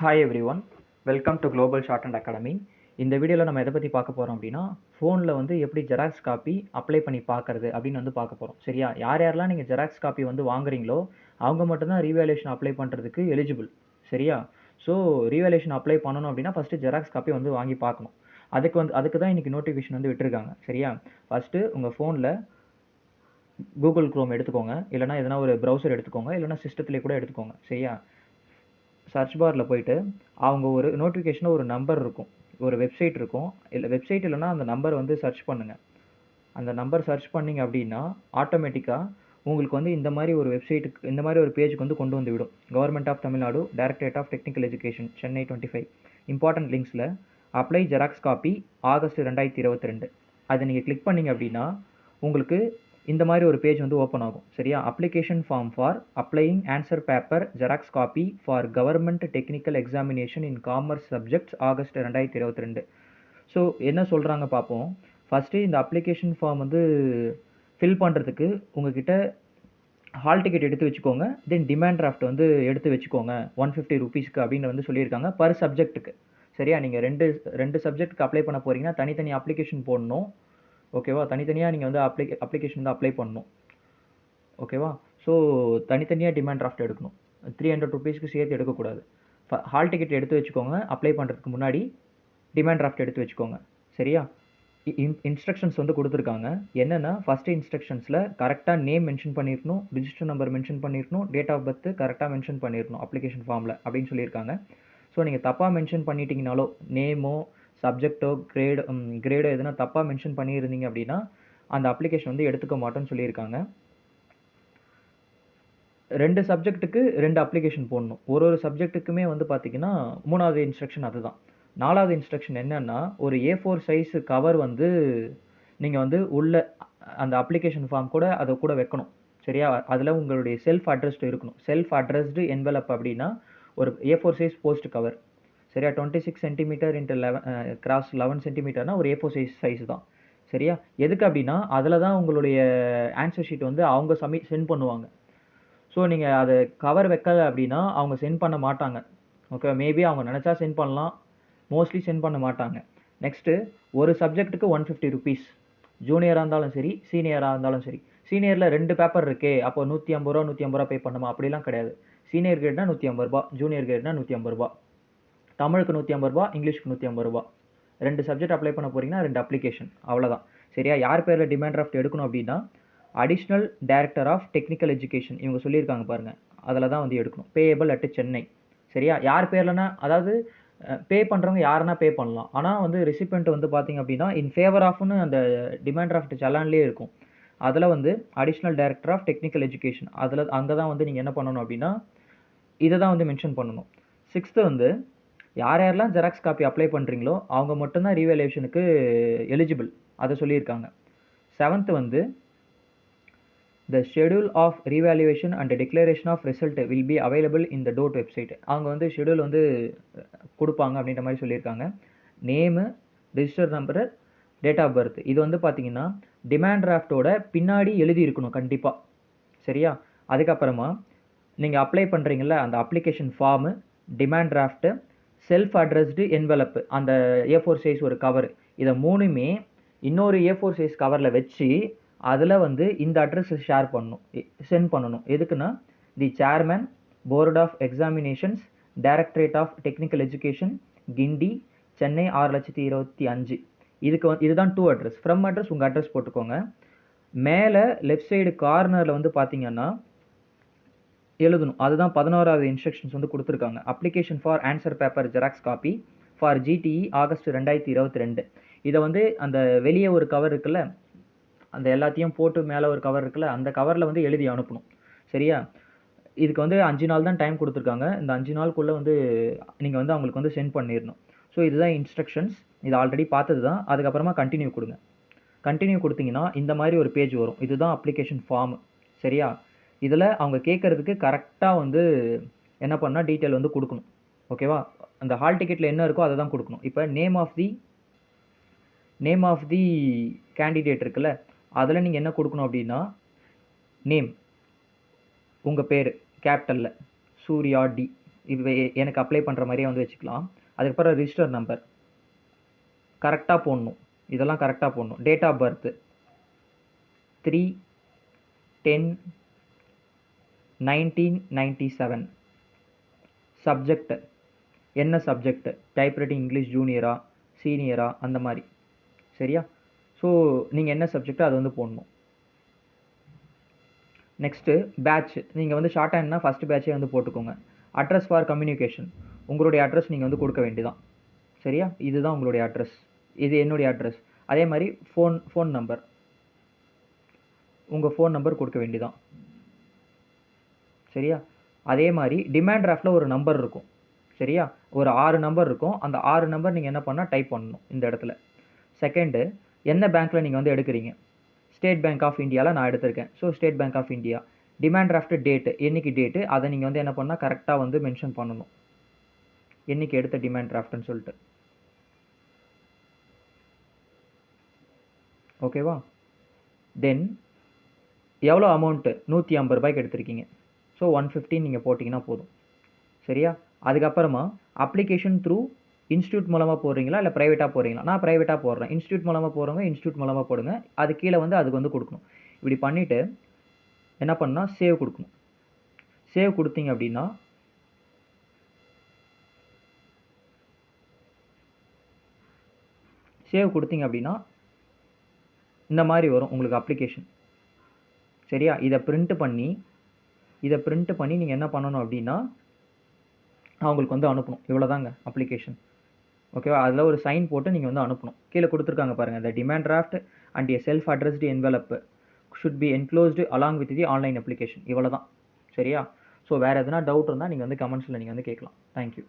Hi every one, welcome to global short and academy. இந்த வீடியோவில் நம்ம எதை பற்றி பார்க்க போகிறோம் அப்படின்னா, ஃபோனில் வந்து எப்படி ஜெராக்ஸ் காப்பி அப்ளை பண்ணி பார்க்கறது அப்படின்னு வந்து பார்க்க போகிறோம். சரியா? யார் யாரெல்லாம் நீங்கள் ஜெராக்ஸ் காப்பி வந்து வாங்குறீங்களோ அவங்க மட்டும்தான் ரீவேல்யூஷன் அப்ளை பண்ணுறதுக்கு எலிஜிபிள். சரியா? ஸோ ரீவேல்யூஷன் அப்ளை பண்ணணும் அப்படின்னா ஃபஸ்ட்டு ஜெராக்ஸ் காப்பி வந்து வாங்கி பார்க்கணும். அதுக்கு தான் இன்றைக்கி நோட்டிஃபிகேஷன் வந்து விட்டுருக்காங்க. சரியா? ஃபஸ்ட்டு உங்கள் ஃபோனில் கூகுள் க்ரோம் எடுத்துக்கோங்க, இல்லைனா எதனா ஒரு ப்ரௌசர் எடுத்துக்கோங்க, இல்லைனா சிஸ்டத்துலேயே கூட எடுத்துக்கோங்க. சரியா? சர்ச் பாரில் போயிட்டு அவங்க ஒரு நோட்டிஃபிகேஷனில் ஒரு நம்பர் இருக்கும், ஒரு வெப்சைட் இருக்கும். இல்லை வெப்சைட் இல்லைனா அந்த நம்பர் வந்து சர்ச் பண்ணுங்கள். அந்த நம்பர் சர்ச் பண்ணிங்க அப்படின்னா ஆட்டோமேட்டிக்காக உங்களுக்கு வந்து இந்த மாதிரி ஒரு வெப்சைட்டுக்கு, இந்த மாதிரி ஒரு பேஜுக்கு வந்து கொண்டு வந்து விடும். Government of Tamil Nadu, directorate of technical education, Chennai 25 important லிங்க்ஸில் அப்ளை ஜெராக்ஸ் காப்பி ஆகஸ்ட் 2022 அதை நீங்கள் கிளிக் பண்ணிங்க அப்படின்னா உங்களுக்கு இந்த மாதிரி ஒரு பேஜ் வந்து ஓப்பன் ஆகும். சரியா? Application form for applying answer paper xerox copy for government technical examination in commerce subjects August 2022. So என்ன சொல்கிறாங்க பார்ப்போம். ஃபஸ்ட்டு இந்த அப்ளிகேஷன் ஃபார்ம் வந்து ஃபில் பண்ணுறதுக்கு உங்ககிட்ட ஹால் டிக்கெட் எடுத்து வச்சுக்கோங்க, தென் டிமாண்ட் டிராஃப்ட் வந்து எடுத்து வச்சுக்கோங்க 150 ருபீஸ்க்கு அப்படின்னு வந்து சொல்லியிருக்காங்க பர் சப்ஜெக்ட்டுக்கு. சரியா? நீங்கள் ரெண்டு சப்ஜெக்ட்டுக்கு அப்ளை பண்ண போகிறீங்கன்னா தனித்தனி அப்ளிகேஷன் போடணும். ஓகேவா? தனித்தனியாக நீங்கள் வந்து அப்ளிகேஷன் வந்து அப்ளை பண்ணணும். ஓகேவா? ஸோ தனித்தனியாக டிமாண்ட் டிராஃப்ட் எடுக்கணும். 300 ருபீஸ்க்கு சேர்த்து எடுக்கக்கூடாது. ஹால் டிக்கெட் எடுத்து வச்சுக்கோங்க. அப்ளை பண்ணுறதுக்கு முன்னாடி டிமாண்ட் டிராஃப்ட் எடுத்து வச்சுக்கோங்க. சரியா? இன்ஸ்ட்ரக்ஷன்ஸ் வந்து கொடுத்துருக்காங்க. என்னென்னா ஃபஸ்ட்டு இன்ஸ்ட்ரக்ஷன்ஸில் கரெக்டாக நேம் மென்ஷன் பண்ணியிருக்கணும், ரிஜிஸ்டர் நம்பர் மென்ஷன் பண்ணியிருக்கணும், டேட் ஆஃப் பர்த் கரெக்டாக மென்ஷன் பண்ணியிருக்கணும் அப்ளிகேஷன் ஃபார்மில் அப்படின்னு சொல்லியிருக்காங்க. ஸோ நீங்கள் தப்பாக மென்ஷன் பண்ணிட்டீங்கனாலோ, நேமோ சப்ஜெக்டோ கிரேடோ எதுனா தப்பாக மென்ஷன் பண்ணியிருந்தீங்க அப்படின்னா அந்த அப்ளிகேஷன் வந்து எடுத்துக்க மாட்டோன்னு சொல்லியிருக்காங்க. 2 சப்ஜெக்ட்டுக்கு 2 அப்ளிகேஷன் போடணும். ஒரு சப்ஜெக்ட்டுக்குமே வந்து பார்த்தீங்கன்னா 3வது இன்ஸ்ட்ரக்ஷன் அதுதான். 4வது இன்ஸ்ட்ரக்ஷன் என்னென்னா, ஒரு A4 சைஸ் கவர் வந்து நீங்கள் வந்து உள்ள அந்த அப்ளிகேஷன் ஃபார்ம் கூட அதை கூட வைக்கணும். சரியா? அதில் உங்களுடைய செல்ஃப் அட்ரஸ்டு இருக்கணும். செல்ஃப் அட்ரஸ்டு என்வலப் அப்படின்னா ஒரு A4 சைஸ் போஸ்ட் கவர். சரியா? 26 சென்டிமீட்டர் இன்ட்டு 11 கிராஸ் 11 சென்டிமீட்டர்னா ஒரு A4 சைஸ் தான். சரியா? எதுக்கு அப்படின்னா அதில் தான் உங்களுடைய ஆன்சர் ஷீட் வந்து அவங்க சென்ட் பண்ணுவாங்க. ஸோ நீங்கள் அதை கவர் வைக்கலை அப்படின்னா அவங்க சென்ட் பண்ண மாட்டாங்க. ஓகே, மேபி அவங்க நினச்சா சென்ட் பண்ணலாம், மோஸ்ட்லி சென்ட் பண்ண மாட்டாங்க. நெக்ஸ்ட்டு ஒரு சப்ஜெக்ட்டுக்கு 150 ருபீஸ். ஜூனியராக இருந்தாலும் சரி, சீனியராக இருந்தாலும் சரி. சீனியரில் 2 பேப்பர் இருக்கே, அப்போ 150 ரூபா 150 ரூபா பே பண்ணுமா? அப்படிலாம் கிடையாது. சீனியர் கிரேட்னா 150 ரூபா, ஜூனியர் கிரேட்னா 150 ரூபா. தமிழுக்கு 150 ரூபா, இங்கிலீஷ்க்கு 150 ரூபா. 2 சப்ஜெக்ட் அப்ளை பண்ண போகிறீங்கன்னா 2 அப்ளிகேஷன், அவ்வளோதான். சரியா? யார் பேரில் டிமாண்ட் டிராஃப்ட் எடுக்கணும் அப்படின்னா additional director of technical education இவங்க சொல்லியிருக்காங்க பாருங்கள், அதில் தான் வந்து எடுக்கணும். Payable at Chennai. சரியா? யார் பேர்லனா, அதாவது பே பண்ணுறவங்க யாருன்னா பே பண்ணலாம். ஆனால் வந்து ரெசிபெண்ட் வந்து பார்த்தீங்க அப்படின்னா இன் ஃபேவர் ஆஃப்னு அந்த டிமாண்ட் டிராஃப்ட் சலான்லேயே இருக்கும். அதில் வந்து additional director of technical education அங்கே தான் வந்து நீங்கள் என்ன பண்ணணும் அப்படின்னா இதை தான் வந்து மென்ஷன் பண்ணணும். 6th வந்து யார் யாரெல்லாம் ஜெராக்ஸ் காப்பி அப்ளை பண்ணுறீங்களோ அவங்க மட்டும்தான் ரீவேல்யூஷனுக்கு எலிஜிபிள், அதை சொல்லியிருக்காங்க. 7th வந்து the schedule of revaluation and declaration of result will be available in the DOT website. அவங்க வந்து ஷெடியூல் வந்து கொடுப்பாங்க அப்படின்ற மாதிரி சொல்லியிருக்காங்க. Name, register number, date of birth இது வந்து பார்த்தீங்கன்னா டிமாண்ட் டிராஃப்டோட பின்னாடி எழுதி இருக்கணும் கண்டிப்பாக. சரியா? அதுக்கப்புறமா நீங்கள் அப்ளை பண்ணுறீங்கள அந்த application form, demand drought, self addressed envelope, அந்த A4 சைஸ் ஒரு கவர், இதை மூணுமே இன்னொரு A4 சைஸ் கவரில் வச்சு அதில் வந்து இந்த அட்ரஸை ஷேர் பண்ணணும், சென்ட் பண்ணணும். எதுக்குன்னா the chairman, board of examinations, directorate of technical education, Guindy, Chennai 6,25,000. இதுதான் டூ அட்ரஸ். ஃப்ரம் அட்ரஸ் உங்கள் அட்ரஸ் போட்டுக்கோங்க. மேலே லெஃப்ட் சைடு கார்னரில் வந்து பார்த்தீங்கன்னா எழுதணும். அதுதான் 11வது இன்ஸ்ட்ரக்ஷன்ஸ் வந்து கொடுத்துருக்காங்க. Application for answer paper xerox copy for GTE August 2022. இதை வந்து அந்த வெளியே ஒரு கவர் இருக்குல்ல, அந்த எல்லாத்தையும் போட்டு மேலே ஒரு கவர் இருக்குல்ல, அந்த கவரில் வந்து எழுதி அனுப்பணும். சரியா? இதுக்கு வந்து 5 நாள் தான் டைம் கொடுத்துருக்காங்க. இந்த 5 நாளுக்குள்ளே வந்து நீங்கள் வந்து அவங்களுக்கு வந்து சென்ட் பண்ணிடணும். ஸோ இதுதான் இன்ஸ்ட்ரக்ஷன்ஸ். இது ஆல்ரெடி பார்த்தது தான். அதுக்கப்புறமா கண்டினியூ கொடுங்க. கண்டினியூ கொடுத்தீங்கன்னா இந்த மாதிரி ஒரு பேஜ் வரும். இதுதான் அப்ளிகேஷன் ஃபார்ம். சரியா? இதில் அவங்க கேட்குறதுக்கு கரெக்டாக வந்து என்ன பண்ணால் டீட்டெயில் வந்து கொடுக்கணும். ஓகேவா? அந்த ஹால் டிக்கெட்டில் என்ன இருக்கோ அதை தான் கொடுக்கணும். இப்போ நேம் ஆஃப் தி கேண்டிடேட் இருக்குல்ல, அதில் நீங்கள் என்ன கொடுக்கணும் அப்படின்னா நேம், உங்கள் பேர் கேபிட்டலில் சூர்யா டி, இது எனக்கு அப்ளை பண்ணுற மாதிரியே வந்து வச்சுக்கலாம். அதுக்கப்புறம் ரிஜிஸ்டர் நம்பர் கரெக்டாக போடணும். இதெல்லாம் கரெக்டாக போடணும். Date of birth 3/10/1997. சப்ஜெக்ட் என்ன சப்ஜெக்ட், டைப்ரைட்டிங் இங்கிலீஷ் ஜூனியரா சீனியரா அந்த மாதிரி. சரியா? ஸோ நீங்கள் என்ன சப்ஜெக்டோ அதை வந்து போடணும். நெக்ஸ்ட்டு பேட்ச், நீங்கள் வந்து ஷார்ட் ஹேண்ட்னா ஃபஸ்ட் பேட்சே வந்து போட்டுக்கோங்க. அட்ரஸ் ஃபார் கம்யூனிகேஷன், உங்களுடைய அட்ரஸ் நீங்கள் வந்து கொடுக்க வேண்டியதான். சரியா? இதுதான் உங்களுடைய அட்ரஸ், இது என்னுடைய அட்ரஸ். அதே மாதிரி ஃபோன் நம்பர், உங்கள் ஃபோன் நம்பர் கொடுக்க வேண்டியதான். சரியா? அதே மாதிரி டிமாண்ட் டிராஃப்டில் ஒரு நம்பர் இருக்கும். சரியா? ஒரு 6 நம்பர் இருக்கும். அந்த 6 நம்பர் நீங்கள் என்ன பண்ணால் டைப் பண்ணணும் இந்த இடத்துல. செகண்டு, என்ன பேங்க்கில் நீங்கள் வந்து எடுக்கிறீங்க. ஸ்டேட் பேங்க் ஆஃப் இந்தியாவில் நான் எடுத்திருக்கேன். So State Bank of India. Demand draft date, என்னைக்கு டேட்டு, அதை நீங்கள் வந்து என்ன பண்ணால் கரெக்டாக வந்து மென்ஷன் பண்ணணும். என்னைக்கு எடுத்த டிமாண்ட் டிராஃப்ட்னு சொல்லிட்டு. ஓகேவா? தென் எவ்வளோ அமௌண்ட்டு, 150 ரூபாய்க்கு எடுத்திருக்கீங்க. ஸோ 150 நீங்கள் போட்டிங்கன்னா போதும். சரியா? அதுக்கப்புறமா அப்ளிகேஷன் த்ரூ இன்ஸ்டியூட் மூலமாக போடுறீங்களா இல்லை ப்ரைவேட்டாக போடுறீங்களா? நான் ப்ரைவேட்டாக போடுறேன். இன்ஸ்டியூட் மூலமாக போடுறவங்க இன்ஸ்டியூட் மூலமாக போடுங்க. அது கீழே வந்து அதுக்கு வந்து கொடுக்கணும். இப்படி பண்ணிவிட்டு என்ன பண்ணால் சேவ் கொடுக்கணும். சேவ் கொடுத்தீங்க அப்படின்னா இந்த மாதிரி வரும் உங்களுக்கு அப்ளிகேஷன். சரியா? இதை பிரிண்ட் பண்ணி நீங்கள் என்ன பண்ணணும் அப்படின்னா அவங்களுக்கு வந்து அனுப்பணும். இவ்வளோதாங்க அப்ளிகேஷன். ஓகேவா? அதில் ஒரு சைன் போட்டு நீங்கள் வந்து அனுப்பணும். கீழே கொடுத்துருக்காங்க பாருங்கள், the demand draft and a self addressed envelope should be enclosed along with the online application. இவ்வளோ தான். சரியா? ஸோ வேறு எதனா டவுட் இருந்தால் நீங்கள் வந்து கமெண்ட்ஸில் நீங்கள் வந்து கேட்கலாம். தேங்க்யூ.